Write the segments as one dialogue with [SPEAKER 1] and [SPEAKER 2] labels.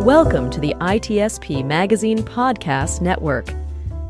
[SPEAKER 1] Welcome to the ITSP Magazine Podcast Network.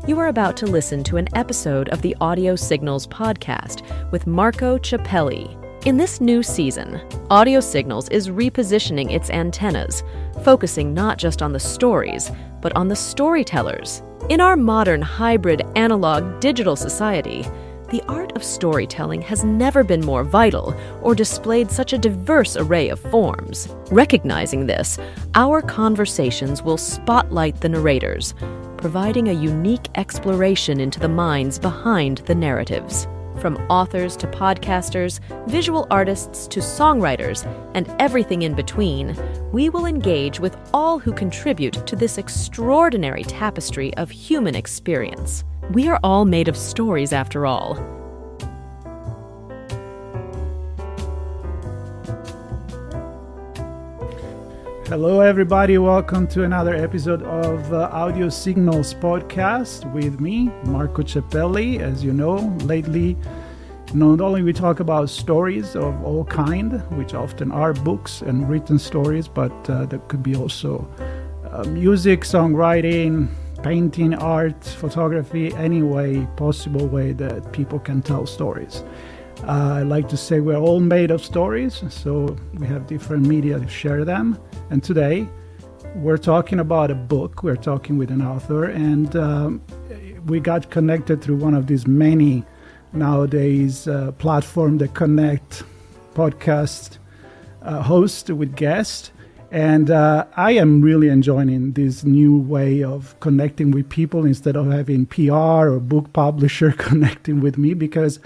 [SPEAKER 1] You are about to listen to an episode of the Audio Signals podcast with Marco Ciappelli. In this new season, Audio Signals is repositioning its antennas, focusing not just on the stories, but on the storytellers. In our modern hybrid analog-digital society, the art of storytelling has never been more vital or displayed such a diverse array of forms. Recognizing this, our conversations will spotlight the narrators, providing a unique exploration into the minds behind the narratives. From authors to podcasters, visual artists to songwriters, and everything in between, we will engage with all who contribute to this extraordinary tapestry of human experience. We are all made of stories, after all.
[SPEAKER 2] Hello, everybody. Welcome to another episode of Audio Signals podcast with me, Marco Ciappelli. As you know, lately, not only we talk about stories of all kind, which often are books and written stories, but that could be also music, songwriting, painting, art, photography, any way, possible way that people can tell stories. I like to say we're all made of stories, so we have different media to share them. And today, we're talking about a book. We're talking with an author, and we got connected through one of these many nowadays platforms that connect podcast hosts with guests. And I am really enjoying this new way of connecting with people instead of having PR or book publisher connecting with me, because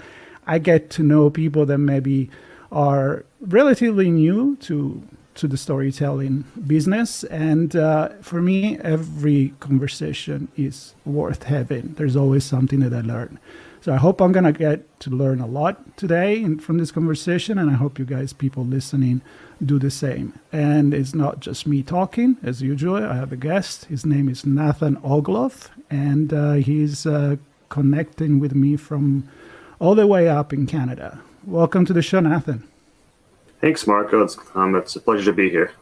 [SPEAKER 2] I get to know people that maybe are relatively new to the storytelling business. And for me, every conversation is worth having. There's always something that I learn. So I hope I'm going to get to learn a lot today from this conversation, and I hope you guys, people listening, do the same. And it's not just me talking. As usual, I have a guest. His name is Nathan Ogloff, and he's connecting with me from all the way up in Canada. Welcome to the show, Nathan.
[SPEAKER 3] Thanks, Marco. It's a pleasure to be here.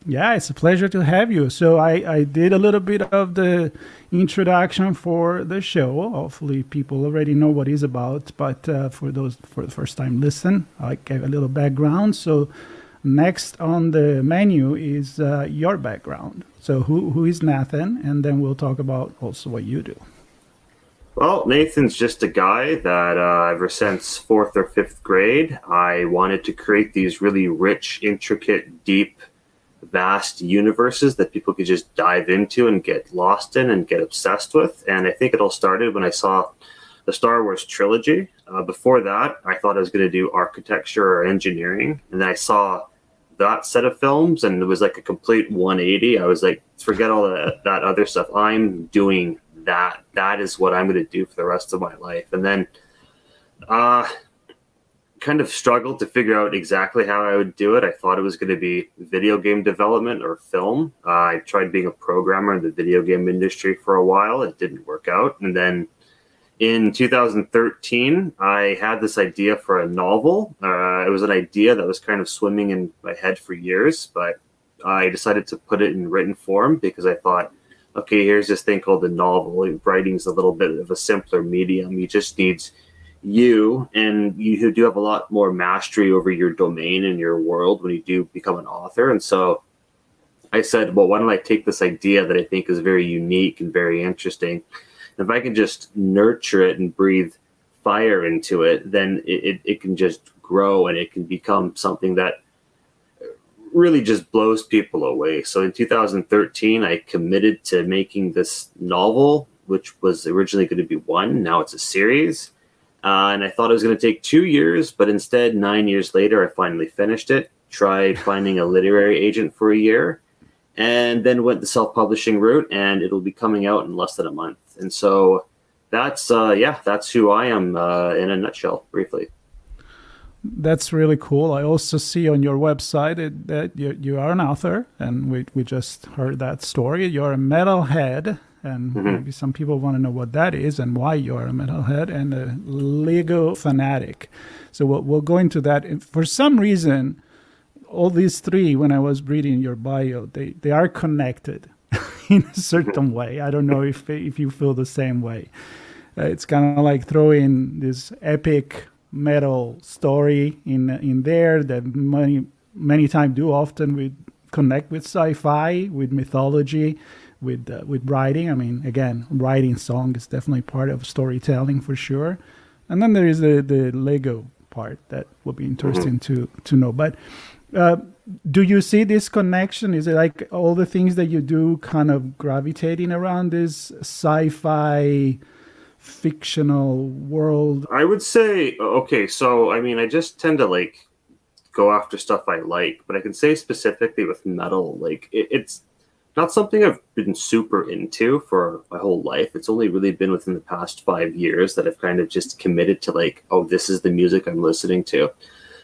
[SPEAKER 2] Yeah, it's a pleasure to have you. So I did a little bit of the introduction for the show. Hopefully people already know what it's about, but for those for the first time listen, I gave a little background. So next on the menu is your background. So who is Nathan? And then we'll talk about also what you do.
[SPEAKER 3] Well, Nathan's just a guy that ever since 4th or 5th grade, I wanted to create these really rich, intricate, deep, vast universes that people could just dive into and get lost in and get obsessed with. And I think it all started when I saw the Star Wars trilogy. Before that, I thought I was going to do architecture or engineering. And then I saw that set of films, and it was like a complete 180. I was like, forget all that other stuff. I'm doing that. That is what I'm going to do for the rest of my life. And then kind of struggled to figure out exactly how I would do it. I thought it was going to be video game development or film. I tried being a programmer in the video game industry for a while. It didn't work out. And then in 2013, I had this idea for a novel. It was an idea that was kind of swimming in my head for years, but I decided to put it in written form because I thought, okay, here's this thing called a novel. Writing's a little bit of a simpler medium. You just need you, and you do have a lot more mastery over your domain and your world when you do become an author. And so I said, well, why don't I take this idea that I think is very unique and very interesting? If I can just nurture it and breathe fire into it, then it can just grow and it can become something that really just blows people away. So in 2013, I committed to making this novel, which was originally going to be one. Now it's a series. And I thought it was going to take 2 years, but instead, 9 years later, I finally finished it, tried finding a literary agent for a year, and then went the self-publishing route, and it'll be coming out in less than a month. And so that's who I am in a nutshell, briefly.
[SPEAKER 2] That's really cool. I also see on your website that you are an author, and we just heard that story. You're a metalhead, and maybe some people want to know what that is and why you're a metalhead, and a Lego fanatic. So we'll go into that. For some reason, all these three, when I was reading your bio, they are connected in a certain way. I don't know if you feel the same way. It's kind of like throwing this epic metal story in there that many times do often we connect with sci-fi, with mythology, with writing. I mean, again, writing song is definitely part of storytelling for sure. And then there is the Lego part that will be interesting to know. But do you see this connection? Is it like all the things that you do kind of gravitating around this sci-fi fictional world?
[SPEAKER 3] I would say, okay, so I mean, I just tend to like go after stuff I like, but I can say specifically with metal, like it's not something I've been super into for my whole life. It's only really been within the past 5 years that I've kind of just committed to like, oh, this is the music I'm listening to.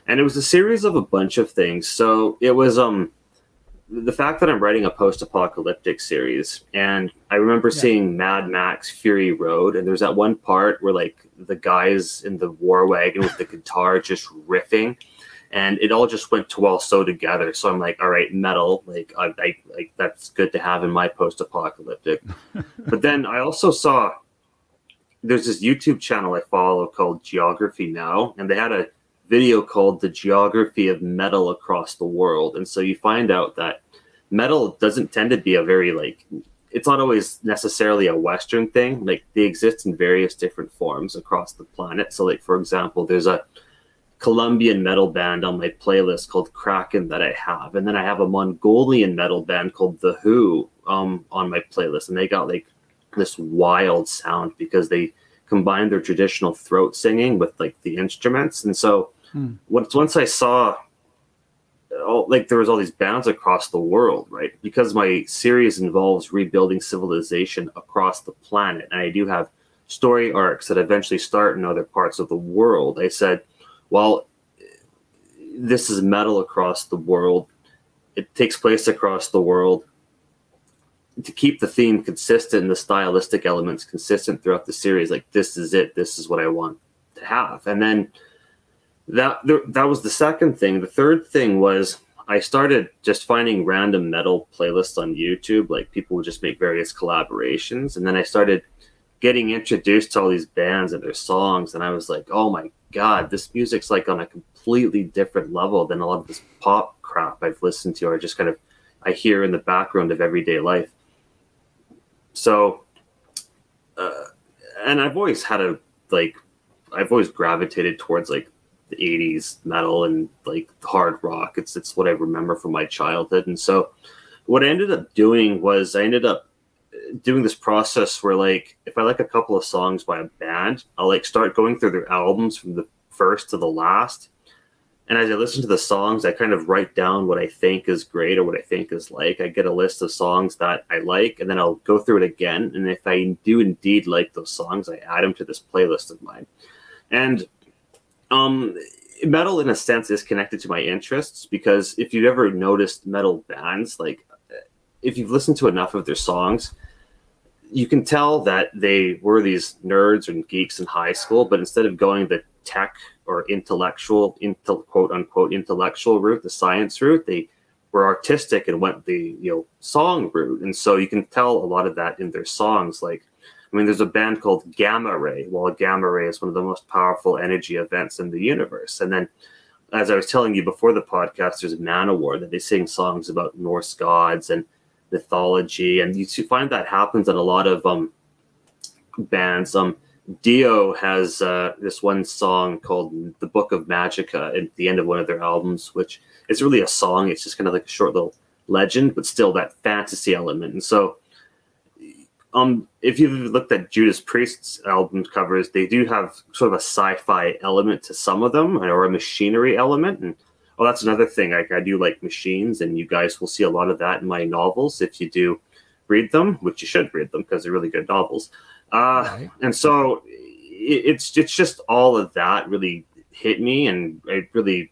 [SPEAKER 3] And it was a series of a bunch of things. So it was the fact that I'm writing a post-apocalyptic series, and I remember seeing Mad Max Fury Road, and there's that one part where like the guys in the war wagon with the guitar just riffing, and it all just went too well so together. So I'm like, all right, metal, like I like that's good to have in my post-apocalyptic. But then I also saw there's this YouTube channel I follow called Geography Now, and they had a video called The Geography of Metal Across the World. And so you find out that metal doesn't tend to be a very like, it's not always necessarily a Western thing. Like they exist in various different forms across the planet. So like, for example, there's a Colombian metal band on my playlist called Kraken that I have. And then I have a Mongolian metal band called The Who on my playlist. And they got like this wild sound because they combine their traditional throat singing with like the instruments. And so once I saw like there was all these bands across the world, right? Because my series involves rebuilding civilization across the planet, and I do have story arcs that eventually start in other parts of the world. I said, well, this is metal across the world. It takes place across the world. To keep the theme consistent and the stylistic elements consistent throughout the series, like this is it. This is what I want to have. And then that was the second thing. The third thing was I started just finding random metal playlists on YouTube. Like people would just make various collaborations. And then I started getting introduced to all these bands and their songs. And I was like, oh my God, this music's like on a completely different level than a lot of this pop crap I've listened to or just kind of I hear in the background of everyday life. So, and I've always had I've always gravitated towards like the 80s metal and like hard rock. It's what I remember from my childhood. And so what I ended up doing was I ended up doing this process where like, if I like a couple of songs by a band, I'll like start going through their albums from the first to the last. And as I listen to the songs, I kind of write down what I think is great or what I think is like. I get a list of songs that I like, and then I'll go through it again. And if I do indeed like those songs, I add them to this playlist of mine. And metal, in a sense, is connected to my interests because if you've ever noticed metal bands, like if you've listened to enough of their songs, you can tell that they were these nerds and geeks in high school, but instead of going the tech or intellectual, quote unquote, intellectual route, the science route, they were artistic and went the song route. And so you can tell a lot of that in their songs. Like, I mean, there's a band called Gamma Ray. Well, Gamma Ray is one of the most powerful energy events in the universe. And then, as I was telling you before the podcast, there's Manowar that they sing songs about Norse gods and mythology, and you find that happens in a lot of bands. Dio has this one song called "The Book of Magica" at the end of one of their albums, which is really a song. It's just kind of like a short little legend, but still that fantasy element. And so, if you've looked at Judas Priest's album covers, they do have sort of a sci-fi element to some of them, or a machinery element. And that's another thing. I do like machines, and you guys will see a lot of that in my novels if you do read them, which you should read them because they're really good novels. Right. And so it's just all of that really hit me, and it really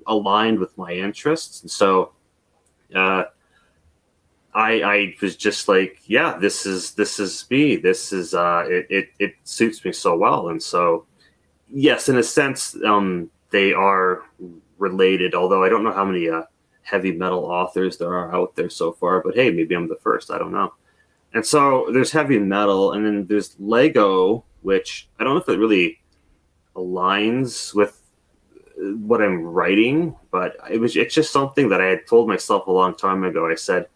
[SPEAKER 3] aligned with my interests. And so I was just like, yeah, this is me. This is it suits me so well. And so, yes, in a sense, they are related, although I don't know how many heavy metal authors there are out there so far, but hey, maybe I'm the first, I don't know. And so there's heavy metal, and then there's Lego, which I don't know if it really aligns with what I'm writing, but it's just something that I had told myself a long time ago. I said,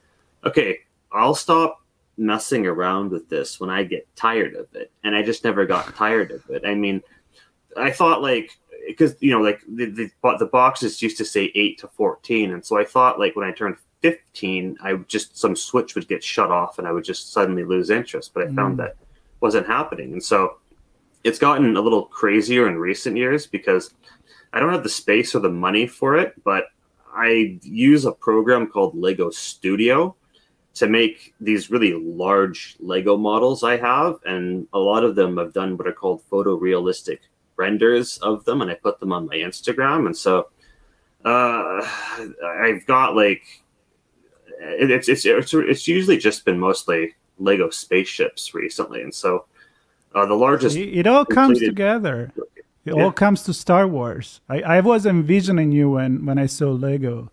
[SPEAKER 3] okay, I'll stop messing around with this when I get tired of it. And I just never got tired of it. I mean, I thought like, because, you know, like the boxes used to say 8 to 14. And so I thought like when I turned 15, some switch would get shut off and I would just suddenly lose interest. But I found that wasn't happening. And so it's gotten a little crazier in recent years because I don't have the space or the money for it, but I use a program called Lego Studio to make these really large Lego models I have. And a lot of them I've done what are called photorealistic renders of them, and I put them on my Instagram. And so I've got like, it's usually just been mostly Lego spaceships recently. And so the largest...
[SPEAKER 2] It all comes together. It all comes to Star Wars. I was envisioning you when I saw Lego,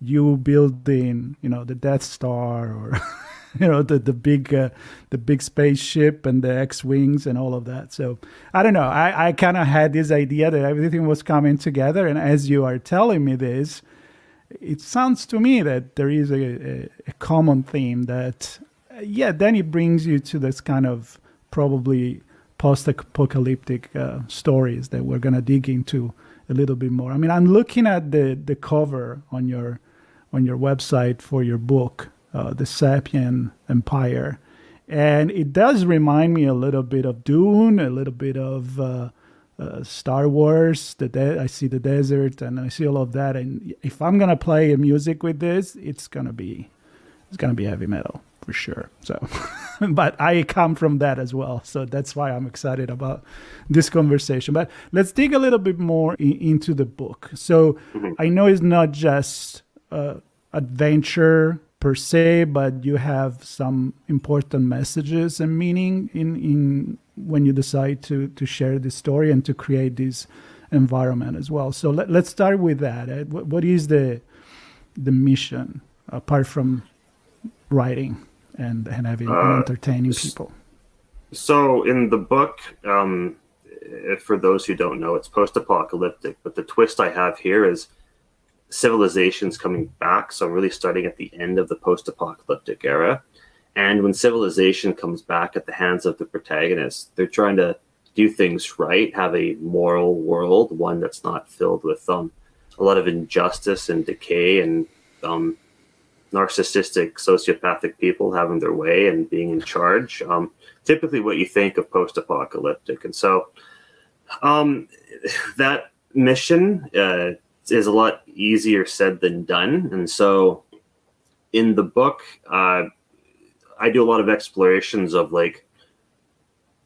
[SPEAKER 2] you building, you know, the Death Star or, you know, the big spaceship and the X-Wings and all of that. So I don't know. I kind of had this idea that everything was coming together. And as you are telling me this, it sounds to me that there is a common theme that, then it brings you to this kind of probably post-apocalyptic stories that we're going to dig into a little bit more. I mean, I'm looking at the cover on your website for your book, The Sapien Empire, and it does remind me a little bit of Dune, a little bit of Star Wars. I see the desert and I see all of that. And if I'm gonna play a music with this, it's gonna be heavy metal for sure. So, but I come from that as well, so that's why I'm excited about this conversation. But let's dig a little bit more into the book. So I know it's not just adventure per se, but you have some important messages and meaning in when you decide to share this story and to create this environment as well. So let's start with that. What is the mission apart from writing and having entertaining people?
[SPEAKER 3] So in the book, for those who don't know, it's post-apocalyptic, but the twist I have here is civilization's coming back. So I'm really starting at the end of the post-apocalyptic era. And when civilization comes back at the hands of the protagonists, they're trying to do things right, have a moral world, one that's not filled with a lot of injustice and decay and narcissistic, sociopathic people having their way and being in charge. Typically what you think of post-apocalyptic. And so that mission is a lot easier said than done. And so in the book, I do a lot of explorations of like,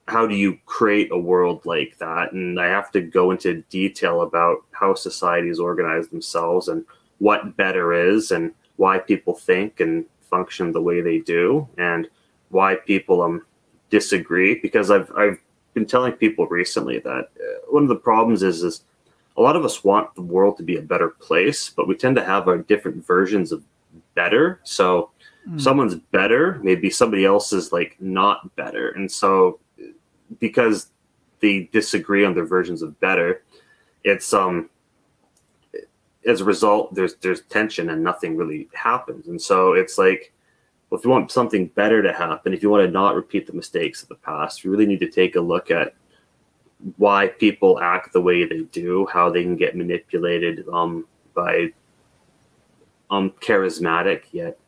[SPEAKER 3] how do you create a world like that? And I have to go into detail about how societies organize themselves and what better is and why people think and function the way they do and why people disagree. Because I've been telling people recently that one of the problems is a lot of us want the world to be a better place, but we tend to have our different versions of better. So someone's better, maybe somebody else is like not better. And so because they disagree on their versions of better, it's as a result, there's tension and nothing really happens. And so it's like, well, if you want something better to happen, if you want to not repeat the mistakes of the past, you really need to take a look at why people act the way they do, how they can get manipulated by charismatic yet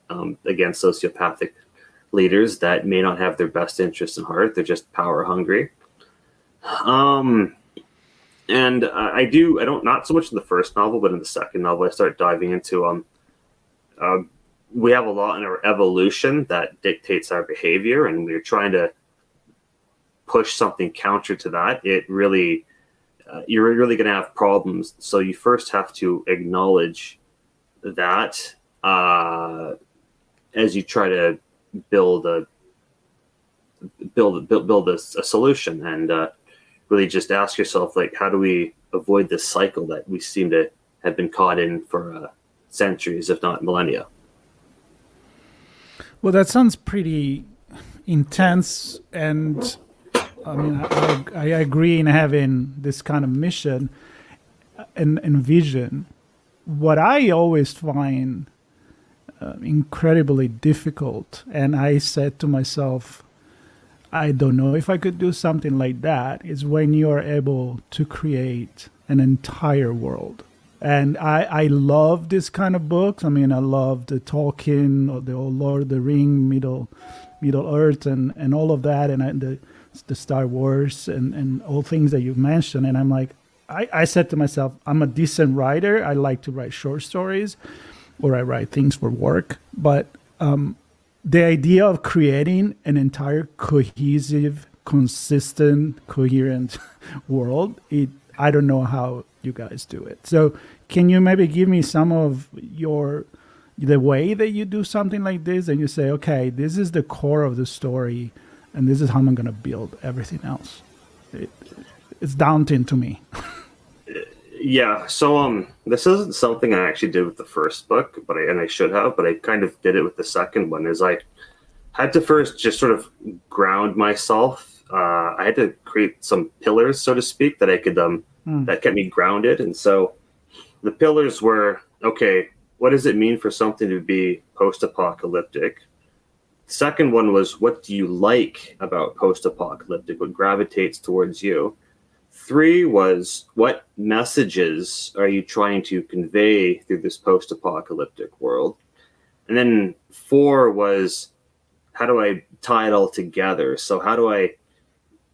[SPEAKER 3] again sociopathic leaders that may not have their best interests in heart. They're just power hungry. And I don't, not so much in the first novel, but in the second novel, I start diving into, we have a lot in our evolution that dictates our behavior, and we're trying to push something counter to that. It really, you're really going to have problems. So you first have to acknowledge that as you try to build a solution, and really just ask yourself, like, how do we avoid this cycle that we seem to had been caught in for centuries, if not millennia.
[SPEAKER 2] Well, that sounds pretty intense, and I mean, I agree in having this kind of mission and vision. What I always find incredibly difficult, and I said to myself, I don't know if I could do something like that, is when you are able to create an entire world. And I love this kind of books. I mean, I love the Tolkien, or the old Lord of the Ring, Middle Earth, and all of that, and the Star Wars, and all things that you've mentioned. And I'm like, I said to myself, I'm a decent writer. I like to write short stories, or I write things for work. But the idea of creating an entire cohesive, consistent, coherent world, I don't know how you guys do it. So can you maybe give me some of the way that you do something like this, and you say, okay, this is the core of the story, and this is how I'm going to build everything else? It's daunting to me.
[SPEAKER 3] Yeah, so this isn't something I actually did with the first book, but I should have, but I kind of did it with the second one. Is I had to first just sort of ground myself. I had to create some pillars, so to speak, that I could that kept me grounded. And so the pillars were, okay, what does it mean for something to be post-apocalyptic? The second one was, what do you like about post-apocalyptic? What gravitates towards you? 3 was, what messages are you trying to convey through this post-apocalyptic world? And then 4 was, how do I tie it all together? So how do I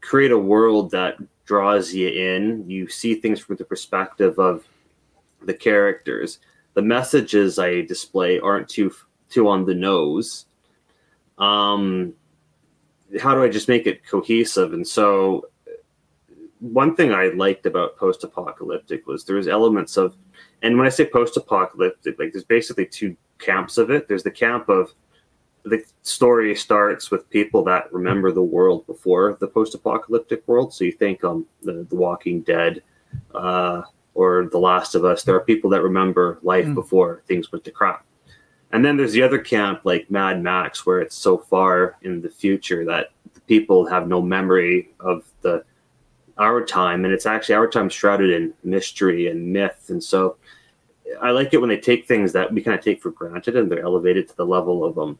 [SPEAKER 3] create a world that draws you in? You see things from the perspective of the characters. The messages I display aren't too on the nose. How do I just make it cohesive? And so one thing I liked about post-apocalyptic was there was elements of, and when I say post-apocalyptic, like there's basically 2 camps of it. There's the camp of the story starts with people that remember the world before the post-apocalyptic world. So you think the Walking Dead or The Last of Us. There are people that remember life before things went to crap. And then there's the other camp, like Mad Max, where it's so far in the future that the people have no memory of our time, and it's actually our time shrouded in mystery and myth. And so I like it when they take things that we kind of take for granted and they're elevated to the level of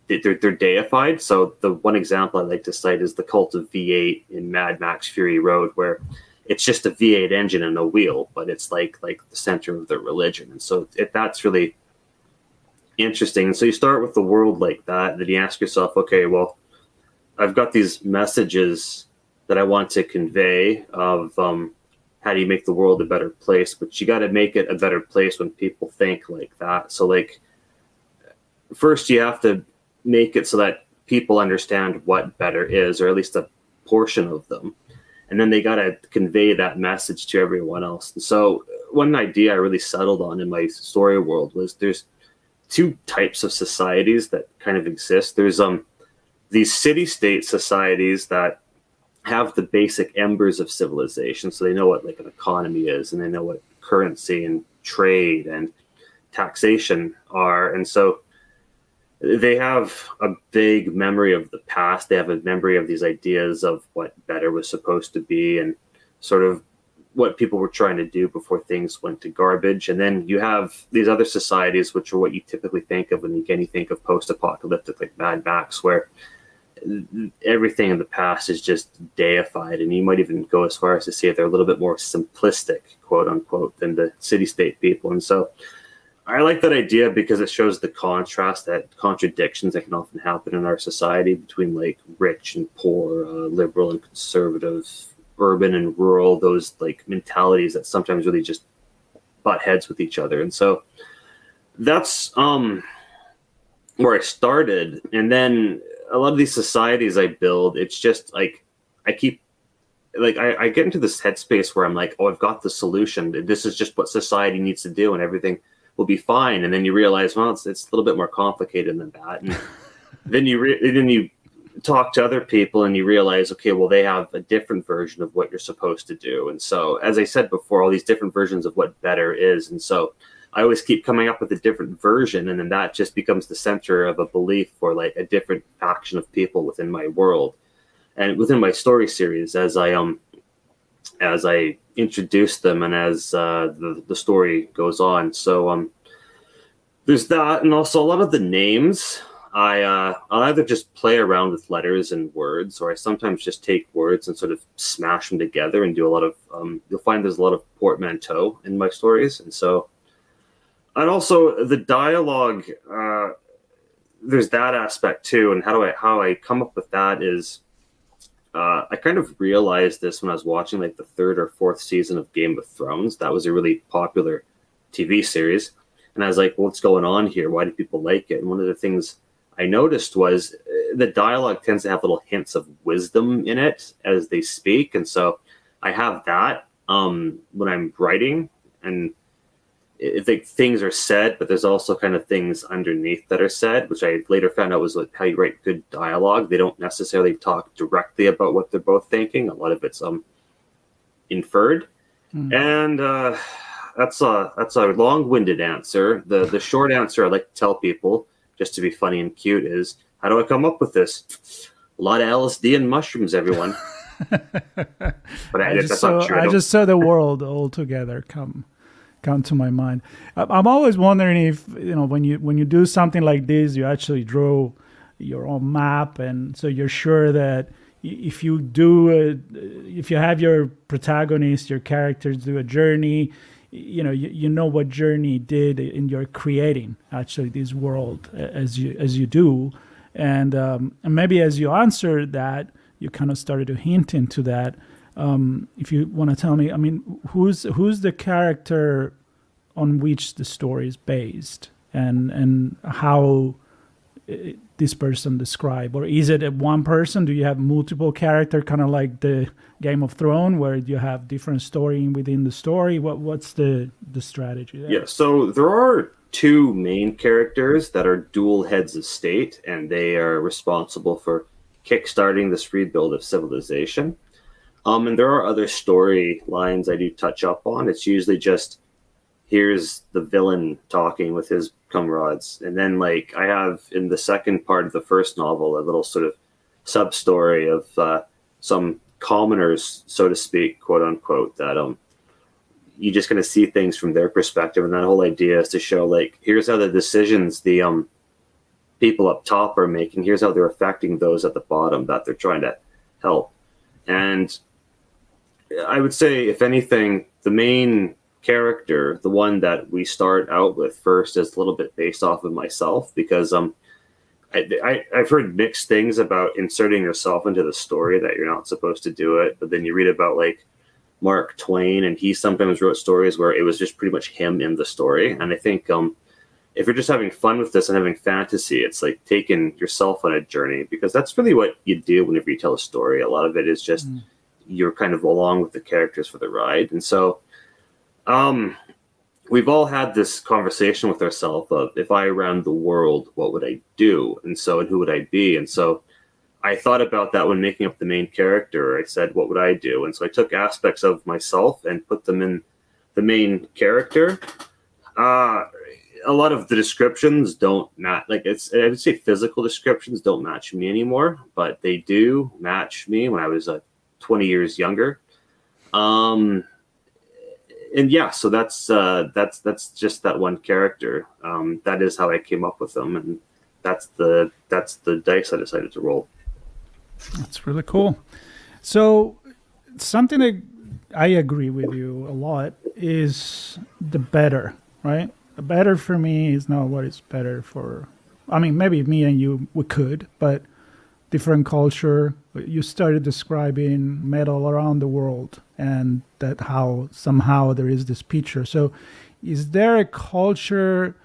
[SPEAKER 3] they're deified. So the one example I like to cite is the cult of V8 in Mad Max Fury Road, where it's just a V8 engine and a wheel, but it's like the center of their religion. And so that's really interesting. So you start with the world like that, then you ask yourself, okay, well, I've got these messages that I want to convey of how do you make the world a better place, but you got to make it a better place when people think like that. So like, first you have to make it so that people understand what better is, or at least a portion of them. And then they got to convey that message to everyone else. And so one idea I really settled on in my story world was there's 2 types of societies that kind of exist. There's these city-state societies that have the basic embers of civilization. So they know what like an economy is, and they know what currency and trade and taxation are. And so they have a vague memory of the past. They have a memory of these ideas of what better was supposed to be and sort of what people were trying to do before things went to garbage. And then you have these other societies, which are what you typically think of when you think of post-apocalyptic, like Mad Max, where everything in the past is just deified. And you might even go as far as to say they're a little bit more simplistic, quote unquote, than the city-state people. And so I like that idea because it shows the contrast, that contradictions that can often happen in our society between like rich and poor, liberal and conservative, urban and rural, those like mentalities that sometimes really just butt heads with each other. And so that's where I started. And then a lot of these societies I build, it's just like I keep like I get into this headspace where I'm like, oh, I've got the solution. This is just what society needs to do, and everything will be fine. And then you realize, well, it's a little bit more complicated than that. And then you talk to other people and you realize, okay, well, they have a different version of what you're supposed to do. And so, as I said before, all these different versions of what better is. And so I always keep coming up with a different version, and then that just becomes the center of a belief for like a different faction of people within my world and within my story series as I introduce them and as the story goes on. So there's that, and also a lot of the names. I'll either just play around with letters and words, or I sometimes just take words and sort of smash them together and do a lot of, you'll find there's a lot of portmanteau in my stories. And so, and also the dialogue, there's that aspect too. And how I come up with that is, I kind of realized this when I was watching like the 3rd or 4th season of Game of Thrones. That was a really popular TV series. And I was like, what's going on here? Why do people like it? And one of the things I noticed was the dialogue tends to have little hints of wisdom in it as they speak. And so I have that when I'm writing, and I think things are said, but there's also kind of things underneath that are said, which I later found out was like how you write good dialogue. They don't necessarily talk directly about what they're both thinking. A lot of it's inferred. And that's a long-winded answer. The short answer I like to tell people, just to be funny and cute, is how do I come up with this? A lot of LSD and mushrooms, everyone. But
[SPEAKER 2] I just saw the world all together come to my mind. I'm always wondering if, when you do something like this, you actually draw your own map, and so you're sure that if you have your protagonist, your characters do a journey, you know what journey did in your creating actually this world as you do, and maybe as you answered that, you kind of started to hint into that. If you want to tell me, I mean, who's the character on which the story is based, and how this person described, or is it one person? Do you have multiple characters, kind of like the Game of Thrones, where you have different story within the story? What's the strategy there?
[SPEAKER 3] Yeah, so there are 2 main characters that are dual heads of state, and they are responsible for kickstarting this rebuild of civilization. And there are other story lines I do touch up on. It's usually just, here's the villain talking with his comrades. And then like I have in the second part of the first novel, a little sort of sub-story of some commoners, so to speak, quote unquote, that you just kind of see things from their perspective. And that whole idea is to show like, here's how the decisions the people up top are making, here's how they're affecting those at the bottom that they're trying to help. And I would say, if anything, the main character, the one that we start out with first, is a little bit based off of myself, because I've heard mixed things about inserting yourself into the story, that you're not supposed to do it. But then you read about like Mark Twain, and he sometimes wrote stories where it was just pretty much him in the story. And I think if you're just having fun with this and having fantasy, it's like taking yourself on a journey, because that's really what you do whenever you tell a story. A lot of it is just you're kind of along with the characters for the ride. And so we've all had this conversation with ourselves of, if I ran the world, what would I do? And who would I be? And so I thought about that when making up the main character. I said, what would I do? And so I took aspects of myself and put them in the main character. A lot of the descriptions don't match. Like I would say physical descriptions don't match me anymore, but they do match me when I was 20 years younger. And yeah, so that's just that one character. That is how I came up with them, and that's the dice I decided to roll.
[SPEAKER 2] That's really cool. So something that I agree with you a lot is the better, right? The better for me is not what is better for. I mean, maybe me and you, we could, but different culture. You started describing metal around the world, and that how somehow there is this picture. So is there a culture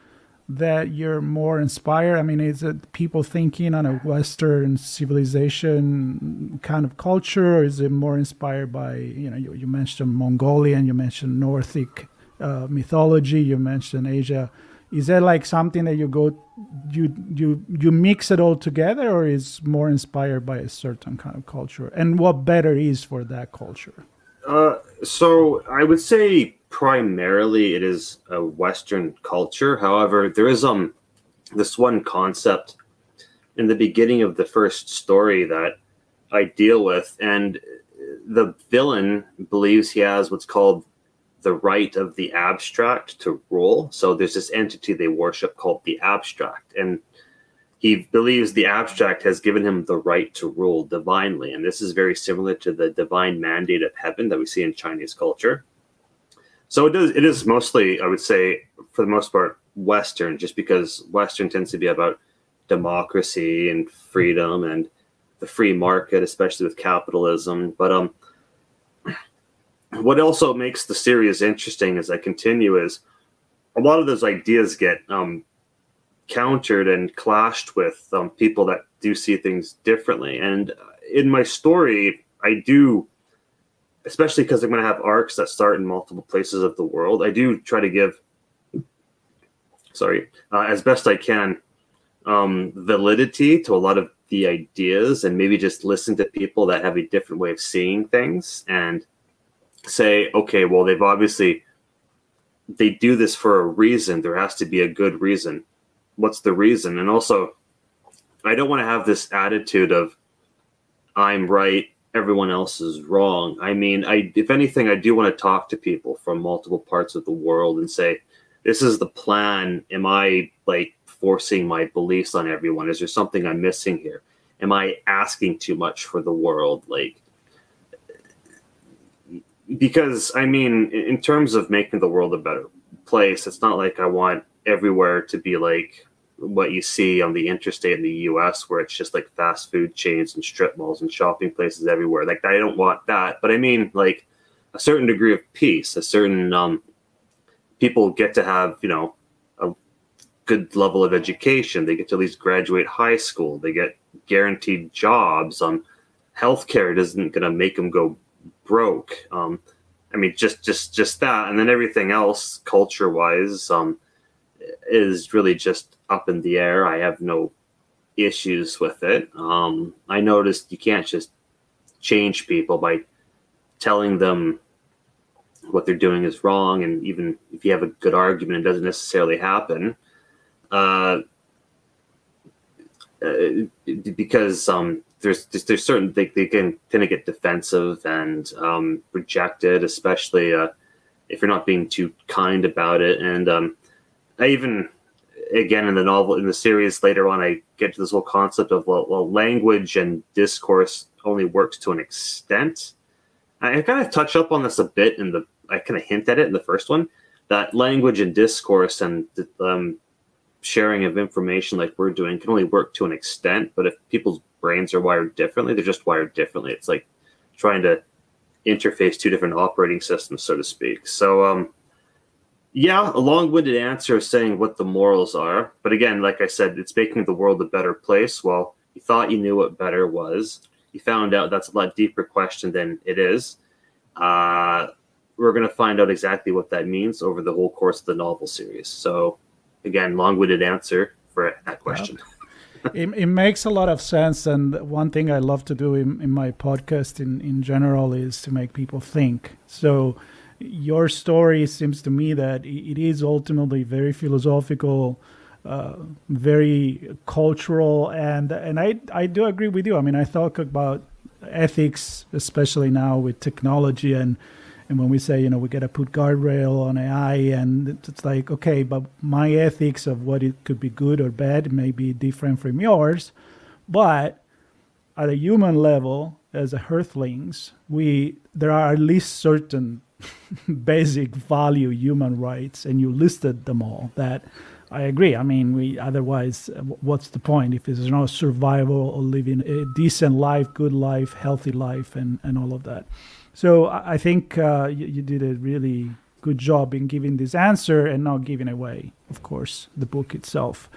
[SPEAKER 2] that you're more inspired? I mean, is it people thinking on a Western civilization kind of culture, or is it more inspired by, you mentioned Mongolian, you mentioned Nordic mythology, you mentioned Asia, Is that like something that you mix it all together, or is more inspired by a certain kind of culture? And what better is for that culture?
[SPEAKER 3] So I would say primarily it is a Western culture. However, there is this one concept in the beginning of the first story that I deal with, and the villain believes he has what's called the right of the abstract to rule. So there's this entity they worship called the abstract, and he believes the abstract has given him the right to rule divinely. And this is very similar to the divine mandate of heaven that we see in Chinese culture. So it is mostly, I would say, for the most part, Western, just because Western tends to be about democracy and freedom and the free market, especially with capitalism. But what also makes the series interesting as I continue is a lot of those ideas get countered and clashed with people that do see things differently. And in my story, I do, especially because I'm going to have arcs that start in multiple places of the world, I do try to give, as best I can, validity to a lot of the ideas, and maybe just listen to people that have a different way of seeing things and say, okay, well, they do this for a reason. There has to be a good reason. What's the reason? And also, I don't want to have this attitude of I'm right, everyone else is wrong. I mean, if anything, I do want to talk to people from multiple parts of the world and say, this is the plan. Am I like forcing my beliefs on everyone? Is there something I'm missing here? Am I asking too much for the world? Because I mean, in terms of making the world a better place, it's not like I want everywhere to be like what you see on the interstate in the US, where it's just like fast food chains and strip malls and shopping places everywhere. Like, I don't want that. But I mean, like, a certain degree of peace, a certain people get to have, a good level of education. They get to at least graduate high school. They get guaranteed jobs. Healthcare isn't going to make them go broke. I mean, just that, and then everything else, culture-wise, is really just up in the air. I have no issues with it. I noticed you can't just change people by telling them what they're doing is wrong, and even if you have a good argument, it doesn't necessarily happen. Because there's certain they can tend to get defensive and rejected, especially if you're not being too kind about it. And I even, again, in the series later on, I get to this whole concept of well, language and discourse only works to an extent. I kind of touch up on this a bit I kind of hint at it in the first one, that language and discourse and sharing of information like we're doing can only work to an extent. But if people's brains are wired differently, they're just wired differently. It's like trying to interface two different operating systems, so to speak. So, yeah, a long-winded answer of saying what the morals are. But again, like I said, it's making the world a better place. Well, you thought you knew what better was. You found out that's a lot deeper question than it is. We're going to find out exactly what that means over the whole course of the novel series. So, again, long-winded answer for that question.
[SPEAKER 2] It makes a lot of sense. And one thing I love to do in my podcast in general is to make people think. So your story seems to me that it is ultimately very philosophical, very cultural. And I do agree with you. I mean, I talk about ethics, especially now with technology, and when we say, we got to put guardrail on AI, and it's like, okay, but my ethics of what it could be good or bad may be different from yours. But at a human level, as earthlings, there are at least certain basic value human rights, and you listed them all. That I agree. I mean, otherwise, what's the point if there's no survival or living a decent life, good life, healthy life, and all of that? So I think you did a really good job in giving this answer and not giving away, of course, the book itself.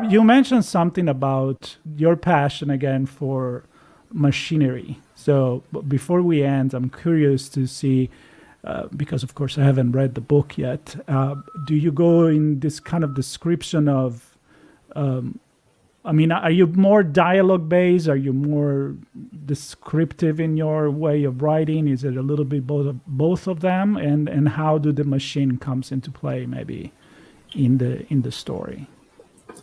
[SPEAKER 2] You mentioned something about your passion, again, for machinery. So before we end, I'm curious to see because of course I haven't read the book yet. Do you go in this kind of description of, are you more dialogue based? Are you more descriptive in your way of writing? Is it a little bit both of them? And how do the machine comes into play maybe in the story?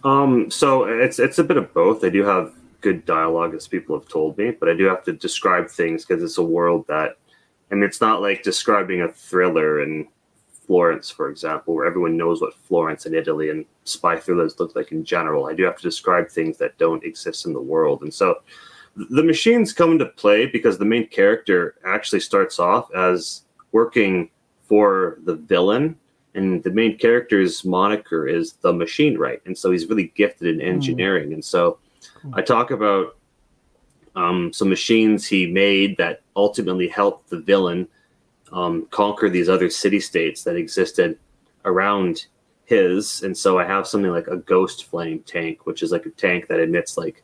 [SPEAKER 3] So it's a bit of both. I do have good dialogue, as people have told me, but I do have to describe things because it's a world that, it's not like describing a thriller in Florence, for example, where everyone knows what Florence and Italy and spy thrillers look like in general. I do have to describe things that don't exist in the world. And so the machines come into play because the main character actually starts off as working for the villain, and the main character's moniker is the Machine, right? And so he's really gifted in engineering. And so I talk about some machines he made that ultimately helped the villain conquer these other city-states that existed around his. And so I have something like a ghost flame tank, which is like a tank that emits like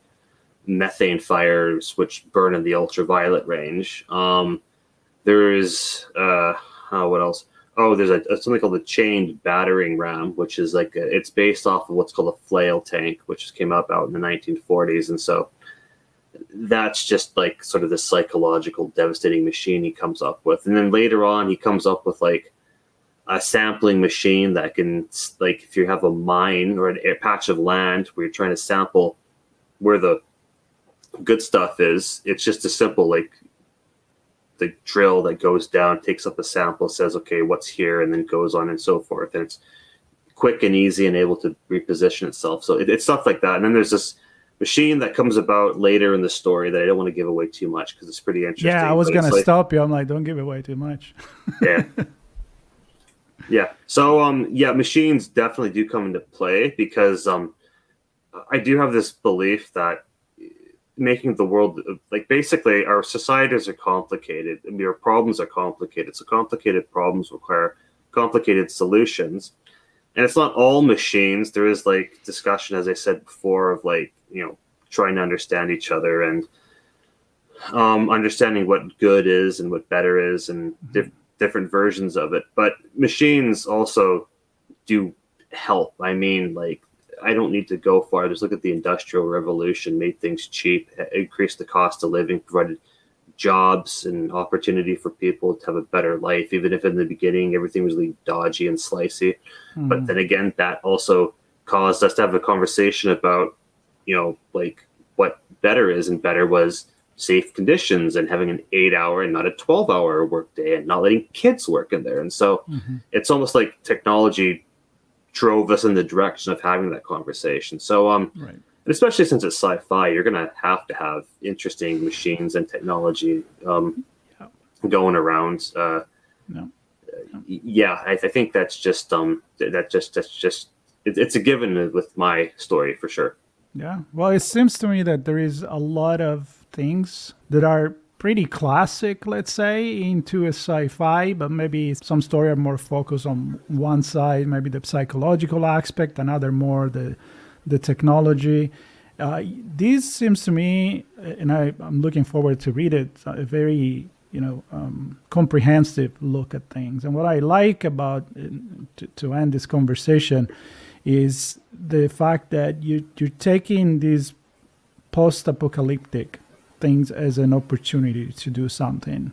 [SPEAKER 3] methane fires, which burn in the ultraviolet range. There's what else? Oh, there's something called the chained battering ram, which is like it's based off of what's called a flail tank, which came out in the 1940s. And so that's just like sort of the psychological devastating machine he comes up with. And then later on, he comes up with like a sampling machine that can, like, if you have a mine or a patch of land where you're trying to sample where the good stuff is, it's just a simple, like, the drill that goes down, takes up a sample, says, okay, what's here, and then goes on and so forth. And it's quick and easy and able to reposition itself. So it's stuff like that. And then there's this machine that comes about later in the story that I don't want to give away too much because it's pretty interesting.
[SPEAKER 2] Yeah, I was going to stop you. I'm like, don't give away too much.
[SPEAKER 3] Yeah. Yeah. So, machines definitely do come into play because I do have this belief that making the world, like, basically our societies are complicated and our problems are complicated. So complicated problems require complicated solutions. And it's not all machines. There is like discussion, as I said before, of like, trying to understand each other and understanding what good is and what better is and different versions of it. But machines also do help. I mean, like, I don't need to go far. Just look at the Industrial Revolution, made things cheap, increased the cost of living, provided jobs and opportunity for people to have a better life, even if in the beginning everything was really dodgy and slicey. But then again, that also caused us to have a conversation about, like, what better is, and better was safe conditions and having an 8-hour and not a 12-hour workday and not letting kids work in there. And so it's almost like technology drove us in the direction of having that conversation. So, right. And especially since it's sci-fi, you're going to have interesting machines and technology going around. Yeah, I think that's just it's a given with my story for sure.
[SPEAKER 2] Yeah. Well, it seems to me that there is a lot of things that are pretty classic, let's say, into a sci-fi, but maybe some story are more focused on one side, maybe the psychological aspect, another more the technology. This seems to me, and I'm looking forward to read it, a very comprehensive look at things. And what I like about to end this conversation is the fact that you're taking these post-apocalyptic things as an opportunity to do something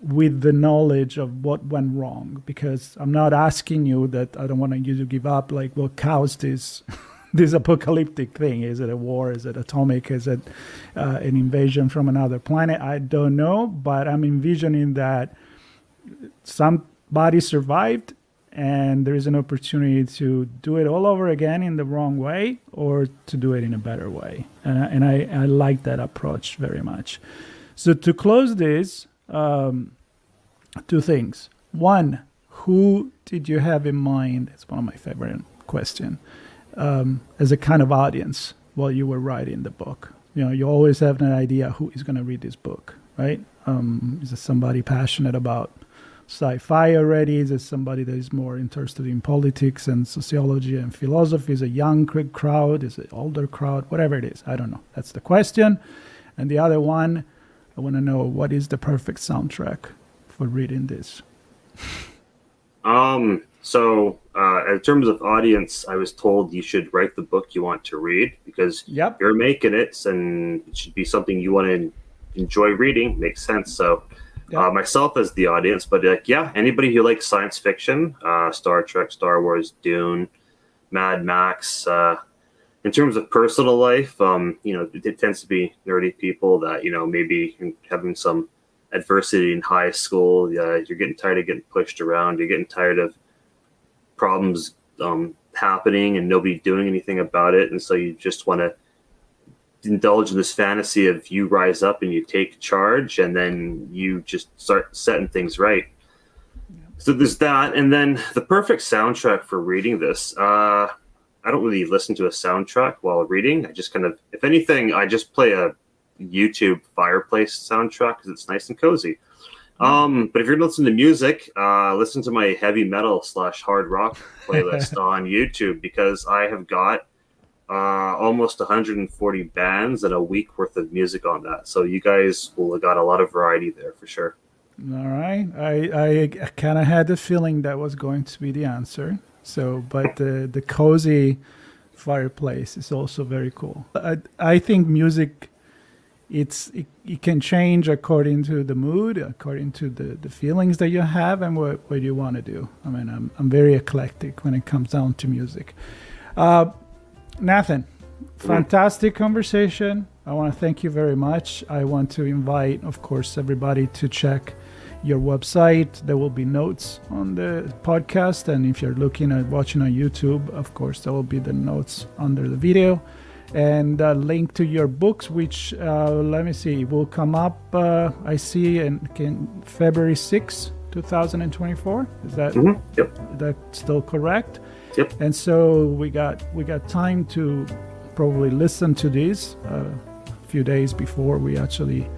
[SPEAKER 2] with the knowledge of what went wrong. Because I'm not asking you that, I don't want you to give up, like, what caused this this apocalyptic thing. Is it a war? Is it atomic? Is it an invasion from another planet? I don't know, but I'm envisioning that somebody survived and there is an opportunity to do it all over again in the wrong way or to do it in a better way. And I like that approach very much. So to close this, two things. One, who did you have in mind? It's one of my favorite questions. As a kind of audience while you were writing the book. You always have an idea who is going to read this book, right? Is it somebody passionate about sci-fi already? Is it somebody that is more interested in politics and sociology and philosophy? Is it a young crowd? Is it older crowd? Whatever it is, I don't know. That's the question. And the other one, I want to know, what is the perfect soundtrack for reading this?
[SPEAKER 3] So in terms of audience, I was told you should write the book you want to read because you're making it, and it should be something you want to enjoy reading. Makes sense. So myself as the audience, but anybody who likes science fiction, Star Trek, Star Wars, Dune, Mad Max. In terms of personal life, it tends to be nerdy people that, maybe having some adversity in high school. You're getting tired of getting pushed around. You're getting tired of problems happening and nobody doing anything about it. And so you just want to indulge in this fantasy of you rise up and you take charge and then you just start setting things right. So there's that. And then the perfect soundtrack for reading this. I don't really listen to a soundtrack while reading. I just kind of, if anything, I just play a YouTube fireplace soundtrack because it's nice and cozy. But if you're going to listen to music, listen to my heavy metal / hard rock playlist on YouTube because I have got almost 140 bands and a week worth of music on that. So you guys will have got a lot of variety there for sure.
[SPEAKER 2] All right. I kind of had the feeling that was going to be the answer. So, but the cozy fireplace is also very cool. I think music, it can change according to the mood, according to the feelings that you have and what you want to do. I mean, I'm very eclectic when it comes down to music. Nathan, fantastic conversation. I want to thank you very much. I want to invite, of course, everybody to check your website. There will be notes on the podcast, and if you're watching on YouTube, of course there will be the notes under the video and a link to your books, which let me see, will come up I see in February 6, 2024. Is that that still correct?
[SPEAKER 3] Yep.
[SPEAKER 2] And so we got time to probably listen to these a few days before we actually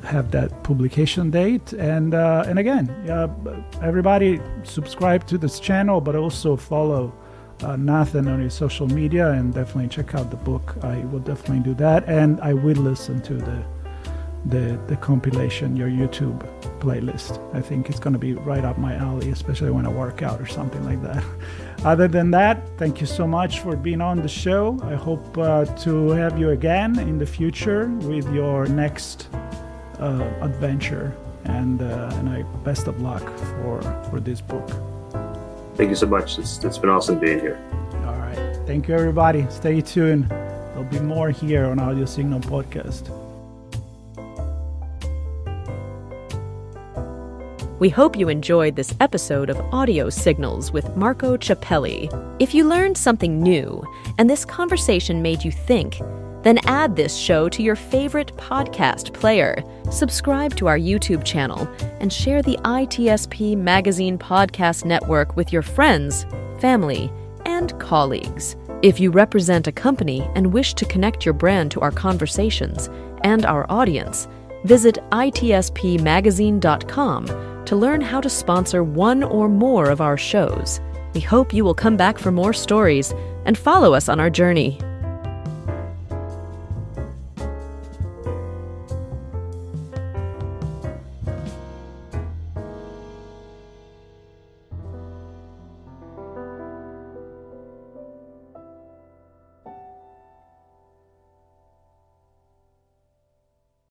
[SPEAKER 2] have that publication date. And again, everybody subscribe to this channel, but also follow Nathan on his social media and definitely check out the book. I will definitely do that, and I will listen to the compilation, your YouTube playlist. I think it's going to be right up my alley, especially when I work out or something like that. Other than that, thank you so much for being on the show. I hope to have you again in the future with your next adventure, and I best of luck for this book.
[SPEAKER 3] Thank you so much. It's been awesome being here.
[SPEAKER 2] All right. Thank you, everybody. Stay tuned. There'll be more here on Audio Signal Podcast.
[SPEAKER 1] We hope you enjoyed this episode of Audio Signals with Marco Ciappelli. If you learned something new and this conversation made you think, then add this show to your favorite podcast player, subscribe to our YouTube channel, and share the ITSP Magazine Podcast Network with your friends, family, and colleagues. If you represent a company and wish to connect your brand to our conversations and our audience, visit itspmagazine.com to learn how to sponsor one or more of our shows. We hope you will come back for more stories and follow us on our journey.